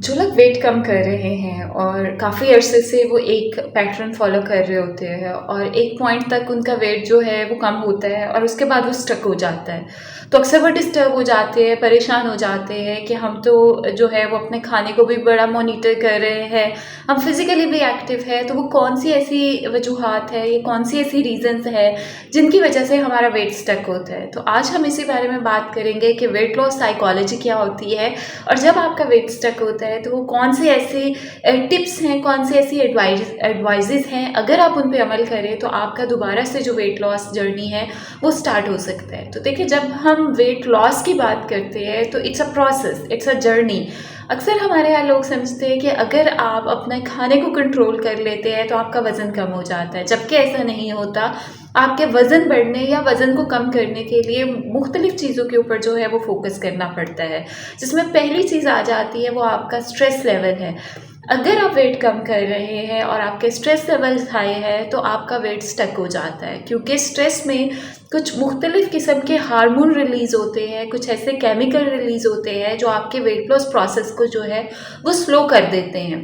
जो लोग वेट कम कर रहे हैं और काफ़ी अरसे से वो एक पैटर्न फॉलो कर रहे होते हैं और एक पॉइंट तक उनका वेट जो है वो कम होता है और उसके बाद वो स्टक हो जाता है। तो अक्सर वो डिस्टर्ब हो जाते हैं, परेशान हो जाते हैं कि हम तो जो है वो अपने खाने को भी बड़ा मॉनिटर कर रहे हैं, हम फिज़िकली भी एक्टिव है। तो वो कौन-सी ऐसी वजूहात है, ये कौन-सी ऐसी रीज़न्स है जिनकी वजह से हमारा वेट स्टक होता है। तो आज हम इसी बारे में बात करेंगे कि वेट लॉस साइकोलॉजी क्या होती है और जब आपका वेट स्टक होता है तो वो कौन से ऐसे टिप्स हैं, कौन सी ऐसी एडवाइजेज़ हैं, अगर आप उन पे अमल करें तो आपका दोबारा से जो वेट लॉस जर्नी है वो स्टार्ट हो सकता है। तो देखिए, जब हम वेट लॉस की बात करते हैं तो it's a process, it's a journey. अक्सर हमारे यहाँ लोग समझते हैं कि अगर आप अपने खाने को कंट्रोल कर लेते हैं तो आपका वज़न कम हो जाता है, जबकि ऐसा नहीं होता। आपके वज़न बढ़ने या वज़न को कम करने के लिए मुख्तलिफ़ चीज़ों के ऊपर जो है वो फ़ोकस करना पड़ता है, जिसमें पहली चीज़ आ जाती है वो आपका स्ट्रेस लेवल है। अगर आप वेट कम कर रहे हैं और आपके स्ट्रेस लेवल्स हाई है तो आपका वेट स्टक हो जाता है, क्योंकि स्ट्रेस में कुछ मुख्तलिफ़ किस्म के हार्मोन रिलीज़ होते हैं, कुछ ऐसे केमिकल रिलीज़ होते हैं जो आपके वेट लॉस प्रोसेस को जो है वो स्लो कर देते हैं,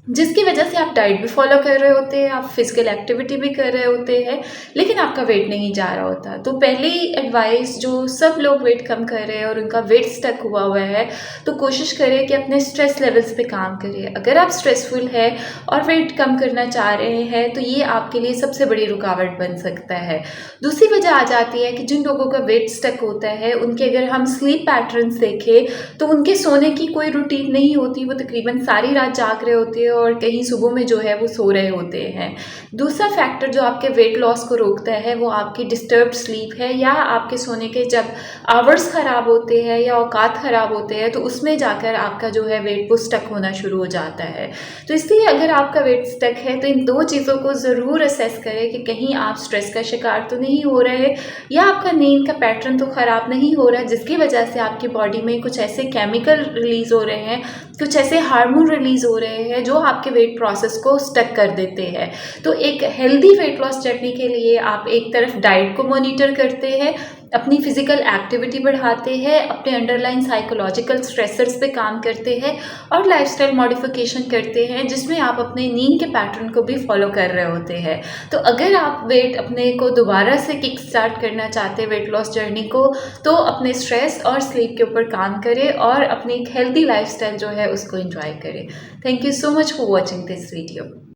जिसकी वजह से आप डाइट भी फॉलो कर रहे होते हैं, आप फिजिकल एक्टिविटी भी कर रहे होते हैं, लेकिन आपका वेट नहीं जा रहा होता। तो पहली एडवाइस जो सब लोग वेट कम कर रहे हैं और उनका वेट स्टक हुआ हुआ है, तो कोशिश करें कि अपने स्ट्रेस लेवल्स पे काम करें। अगर आप स्ट्रेसफुल है और वेट कम करना चाह रहे हैं तो ये आपके लिए सबसे बड़ी रुकावट बन सकता है। दूसरी वजह आ जाती है कि जिन लोगों का वेट स्टक होता है उनके अगर हम स्लीप पैटर्न्स देखें तो उनके सोने की कोई रूटीन नहीं होती, वो तकरीबन सारी रात जाग रहे होते हैं और कहीं सुबह में जो है वो सो रहे होते हैं। दूसरा फैक्टर जो आपके वेट लॉस को रोकता है वो आपकी डिस्टर्ब्ड स्लीप है, या आपके सोने के जब आवर्स ख़राब होते हैं या औकात ख़राब होते हैं तो उसमें जाकर आपका जो है वेट वो स्टक होना शुरू हो जाता है। तो इसलिए अगर आपका वेट स्टक है तो इन दो चीज़ों को ज़रूर असेस करें कि कहीं आप स्ट्रेस का शिकार तो नहीं हो रहे, या आपका नींद का पैटर्न तो ख़राब नहीं हो रहा है जिसकी वजह से आपकी बॉडी में कुछ ऐसे केमिकल रिलीज़ हो रहे हैं, कुछ ऐसे हार्मोन रिलीज़ हो रहे हैं जो आपके वेट प्रोसेस को स्टक कर देते हैं। तो एक हेल्दी वेट लॉस जर्नी के लिए आप एक तरफ डाइट को मॉनिटर करते हैं, अपनी फिजिकल एक्टिविटी बढ़ाते हैं, अपने अंडरलाइन साइकोलॉजिकल स्ट्रेसर्स पे काम करते हैं और लाइफस्टाइल मॉडिफिकेशन करते हैं जिसमें आप अपने नींद के पैटर्न को भी फॉलो कर रहे होते हैं। तो अगर आप वेट अपने को दोबारा से किक स्टार्ट करना चाहते हैं वेट लॉस जर्नी को, तो अपने स्ट्रेस और स्लीप के ऊपर काम करें और अपनी एक हेल्दी लाइफस्टाइल जो है उसको एंजॉय करें। Thank you so much for watching this video.